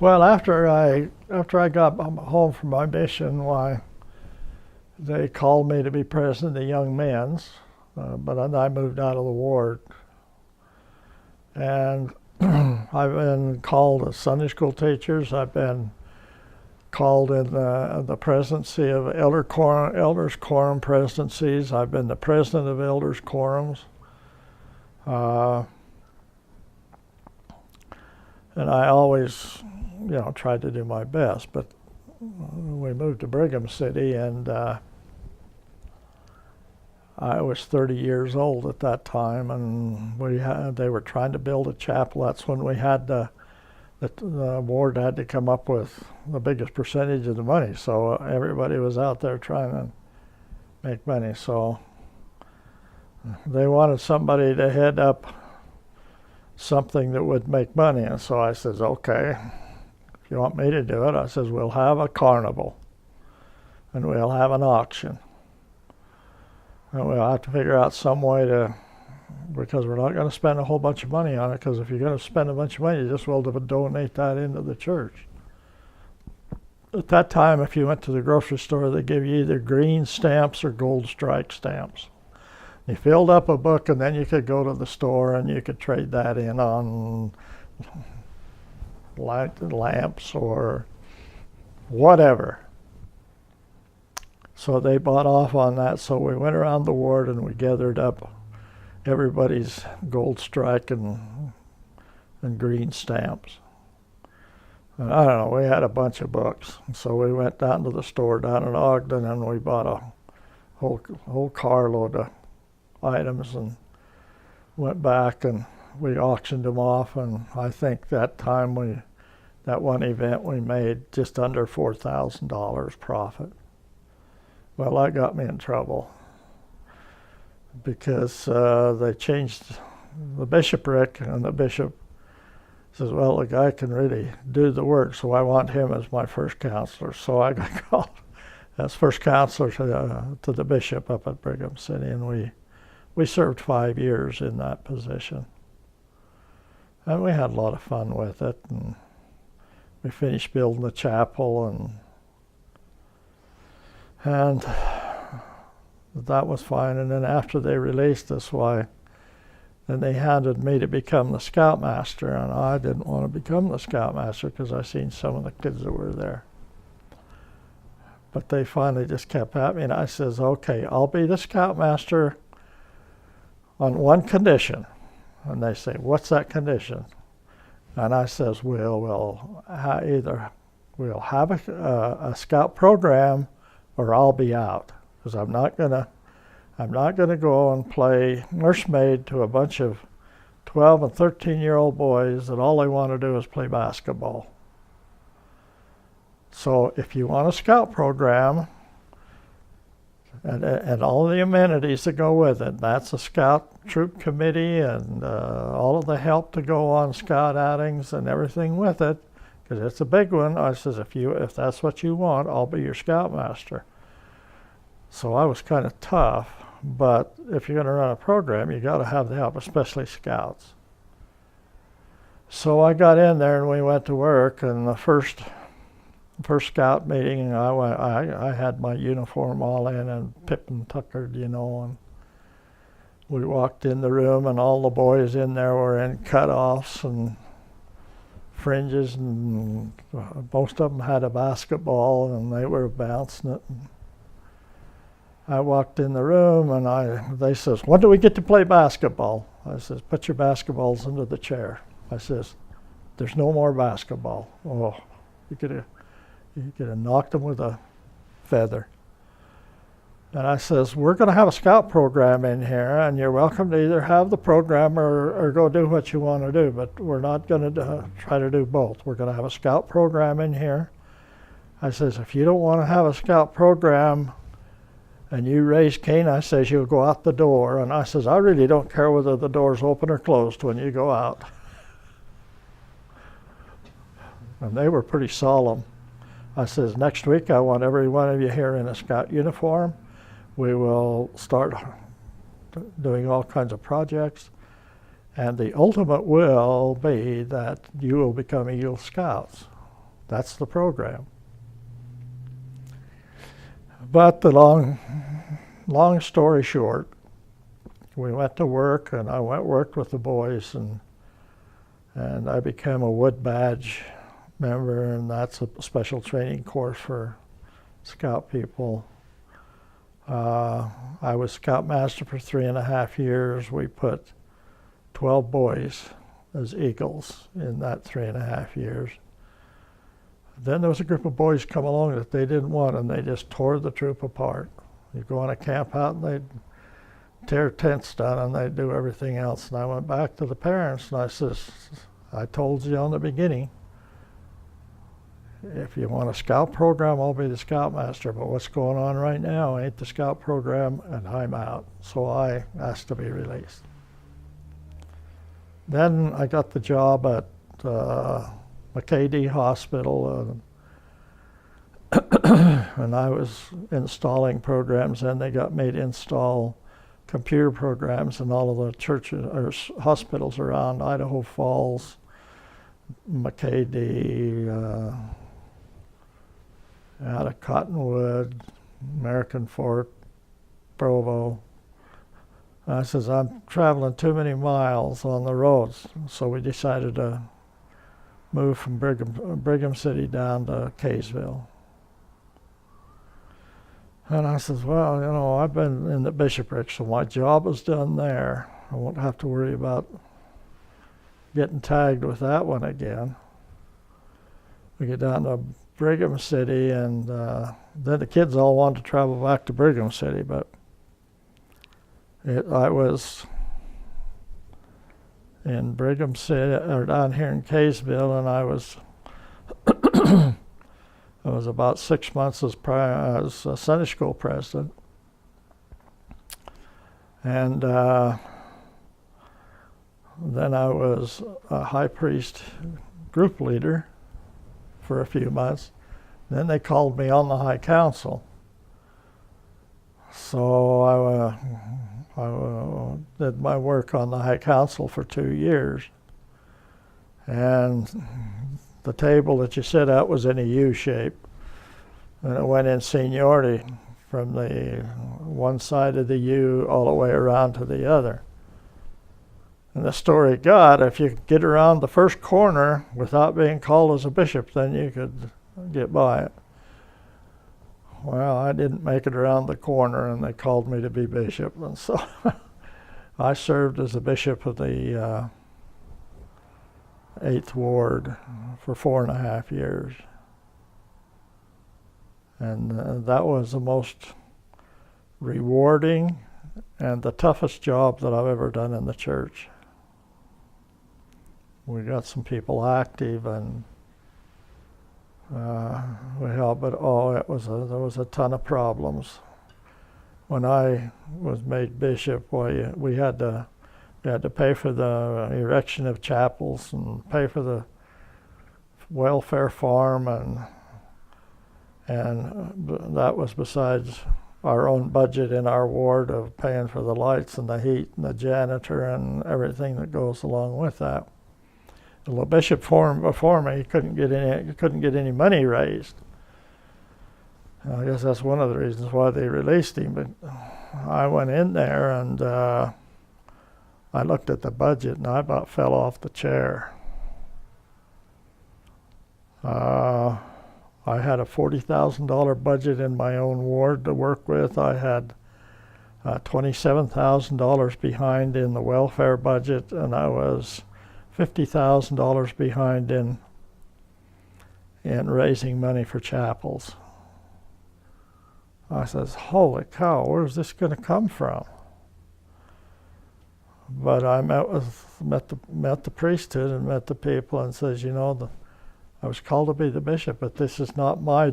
Well, after I got home from my mission, why they called me to be president of the young men's, but then I moved out of the ward, and I've been called as Sunday school teachers. I've been called in the presidency of elders quorum presidencies. I've been the president of elders quorums. And I always, tried to do my best. But we moved to Brigham City, and I was 30 years old at that time, and they were trying to build a chapel. That's when we had the ward had to come up with the biggest percentage of the money. So everybody was out there trying to make money. So they wanted somebody to head up something that would make money. And so I says, okay, if you want me to do it, I says, we'll have a carnival and we'll have an auction. And we'll have to figure out some way to, because we're not going to spend a whole bunch of money on it, because if you're going to spend a bunch of money, you just will donate that into the church. At that time, if you went to the grocery store, they give you either green stamps or gold strike stamps. You filled up a book, and then you could go to the store and you could trade that in on lamps or whatever. So they bought off on that. So we went around the ward and we gathered up everybody's gold strike and green stamps. And I don't know, we had a bunch of books. So we went down to the store down in Ogden and we bought a whole carload of items and went back and we auctioned them off. And I think that time that one event we made just under $4,000 profit. Well, that got me in trouble because they changed the bishopric, and the bishop says, well, the guy can really do the work, so I want him as my first counselor. So I got called as first counselor to the bishop up at Brigham City, and we served 5 years in that position. And we had a lot of fun with it, and we finished building the chapel, and that was fine. And then after they released us, then they handed me to become the scoutmaster, and I didn't want to become the scoutmaster because I seen some of the kids that were there. But they finally just kept at me, and I says, okay, I'll be the scoutmaster on one condition. And they say, what's that condition? And I says, we'll have a scout program, or I'll be out, because I'm not gonna go and play nursemaid to a bunch of 12 and 13-year-old boys that all they want to do is play basketball. So if you want a scout program and all the amenities that go with it, that's a scout troop committee and all of the help to go on scout outings and everything with it, because it's a big one. I says, if that's what you want, I'll be your scoutmaster. So I was kind of tough, but if you're going to run a program, you got to have the help, especially scouts. So I got in there and we went to work, and the first scout meeting, I had my uniform all in and pip and tuckered, and we walked in the room and all the boys in there were in cutoffs and fringes, and most of them had a basketball and they were bouncing it. I walked in the room and they says, when do we get to play basketball? I says, put your basketballs under the chair. I says, there's no more basketball. Oh, you could have knocked them with a feather. And I says, we're going to have a scout program in here, and you're welcome to either have the program or go do what you want to do, but we're not going to try to do both. We're going to have a scout program in here. I says, if you don't want to have a scout program and you raise Cain, I says, you'll go out the door. And I says, I really don't care whether the door's open or closed when you go out. And they were pretty solemn. I says, next week I want every one of you here in a scout uniform. We will start doing all kinds of projects. And the ultimate will be that you will become Eagle Scouts. That's the program. But the long story short, we went to work, and I worked with the boys, and I became a Wood Badge member, and that's a special training course for Scout people. I was Scoutmaster for 3.5 years. We put 12 boys as Eagles in that 3.5 years. Then there was a group of boys come along that they didn't want, and they just tore the troop apart. You go on a camp out, and they'd tear tents down, and they'd do everything else. And I went back to the parents, and I says, I told you on the beginning, if you want a Scout program, I'll be the Scoutmaster, but what's going on right now ain't the Scout program, and I'm out. So I asked to be released. Then I got the job at McKay Hospital, and I was installing programs, and they got me to install computer programs in all of the churches or hospitals around Idaho Falls, McKay, out of Cottonwood, American Fork, Provo. I says, I'm traveling too many miles on the roads, so we decided to move from Brigham City down to Kaysville. And I says, well, you know, I've been in the bishopric, so my job is done there. I won't have to worry about getting tagged with that one again. We get down to Brigham City, and then the kids all wanted to travel back to Brigham City, but I was in Brigham City, or down here in Kaysville, and I was I was about 6 months as a Sunday school president, and then I was a high priest group leader for a few months. Then they called me on the High Council. So I did my work on the High Council for 2 years. And the table that you sit at was in a U shape. And it went in seniority from the one side of the U all the way around to the other. And the story got, if you could get around the first corner without being called as a bishop, then you could get by it. Well, I didn't make it around the corner, and they called me to be bishop. And so I served as the bishop of the 8th Ward for 4.5 years. And that was the most rewarding and the toughest job that I've ever done in the church. We got some people active, and we helped, but there was a ton of problems. When I was made bishop, we had to pay for the erection of chapels and pay for the welfare farm, and that was besides our own budget in our ward of paying for the lights and the heat and the janitor and everything that goes along with that. The bishop before me couldn't get any money raised. I guess that's one of the reasons why they released him. But I went in there, and I looked at the budget, and I about fell off the chair. I had a $40,000 budget in my own ward to work with. I had $27,000 behind in the welfare budget, and I was $50,000 behind in raising money for chapels. I says, holy cow, where's this going to come from? But I met the priesthood and met the people, and says, you know, I was called to be the bishop, but this is not my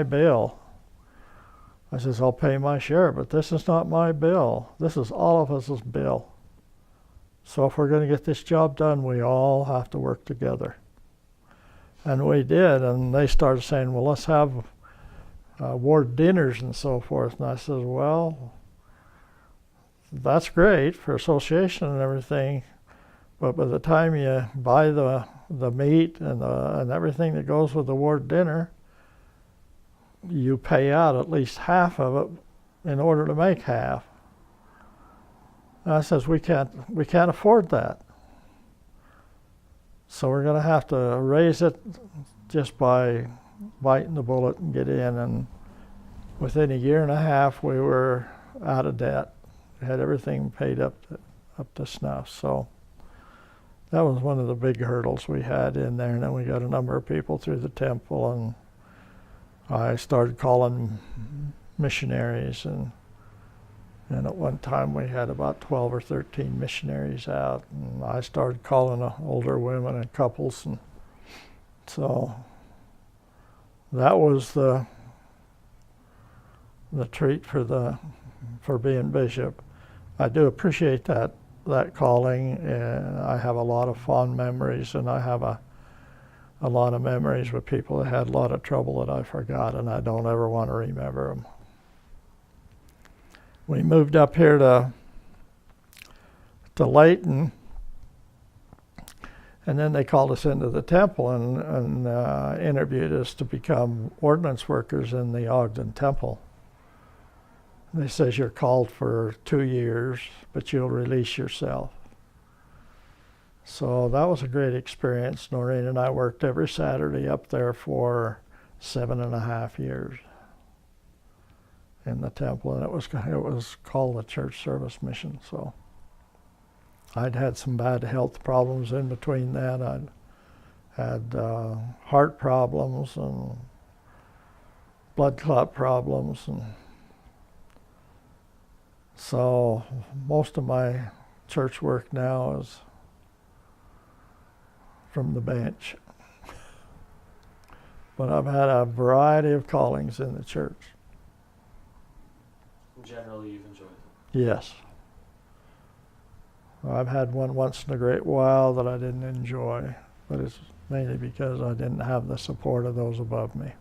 bill. I says, I'll pay my share, but this is not my bill. This is all of us' bill. So if we're going to get this job done, we all have to work together. And we did, and they started saying, well, let's have ward dinners and so forth. And I said, well, that's great for association and everything, But by the time you buy the meat and everything that goes with the ward dinner, you pay out at least half of it in order to make half. And I says, we can't afford that. So we're going to have to raise it just by biting the bullet and get in. And within a year and a half, we were out of debt. We had everything paid up to snuff. So that was one of the big hurdles we had in there. And then we got a number of people through the temple, and I started calling missionaries, and at one time we had about 12 or 13 missionaries out, and I started calling older women and couples, and so that was the treat for being bishop. I do appreciate that calling, and I have a lot of fond memories, and I have a lot of memories with people that had a lot of trouble that I forgot, and I don't ever want to remember them. We moved up here to Layton, and then they called us into the temple and interviewed us to become ordinance workers in the Ogden Temple. They says you're called for 2 years, but you'll release yourself. So that was a great experience. Noreen and I worked every Saturday up there for 7.5 years in the temple, and it was called the Church Service Mission. So I'd had some bad health problems in between that. I'd had heart problems and blood clot problems, and so most of my church work now is from the bench. But I've had a variety of callings in the church. Generally, you've enjoyed it? Yes. I've had one once in a great while that I didn't enjoy, but it's mainly because I didn't have the support of those above me.